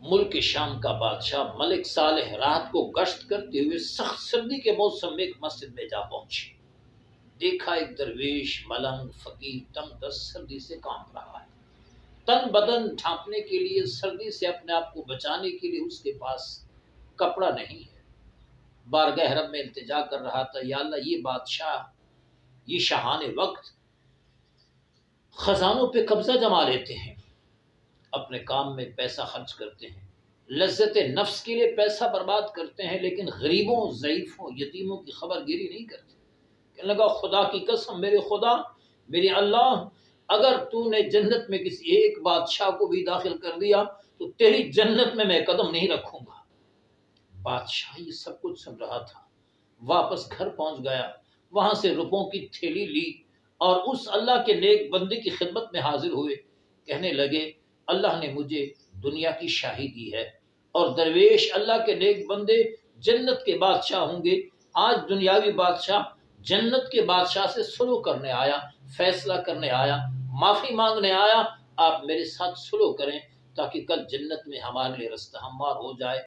ملک شام کا بادشاہ ملک صالح رات کو گشت کرتے ہوئے سخت سردی کے موسم میں ایک مسجد میں جا پہنچے۔ دیکھا ایک درویش ملنگ فقیر تنگ دست سردی سے کانپ رہا ہے۔ تن بدن ڈھانپنے کے لیے، سردی سے اپنے آپ کو بچانے کے لیے اس کے پاس کپڑا نہیں ہے۔ بارگاہ رب میں التجا کر رہا تھا، یا اللہ یہ بادشاہ، یہ شاہان وقت خزانوں پہ قبضہ جما لیتے ہیں، اپنے کام میں پیسہ خرچ کرتے ہیں، لذت نفس کے لیے پیسہ برباد کرتے ہیں، لیکن غریبوں، ضعیفوں، یتیموں کی خبر گیری نہیں کرتے۔ کہنے لگا خدا کی قسم، میرے خدا، میرے اللہ، اگر تو نے جنت میں کسی ایک بادشاہ کو بھی داخل کر دیا تو تیری جنت میں قدم نہیں رکھوں گا۔ بادشاہ یہ سب کچھ سن رہا تھا، واپس گھر پہنچ گیا، وہاں سے روپوں کی تھیلی لی اور اس اللہ کے نیک بندے کی خدمت میں حاضر ہوئے۔ کہنے لگے اللہ نے مجھے دنیا کی شاہی دی ہے اور درویش اللہ کے نیک بندے جنت کے بادشاہ ہوں گے۔ آج دنیاوی بادشاہ جنت کے بادشاہ سے سلو کرنے آیا، فیصلہ کرنے آیا، معافی مانگنے آیا۔ آپ میرے ساتھ سلو کریں تاکہ کل جنت میں ہمارے لیے رستہ ہموار ہو جائے۔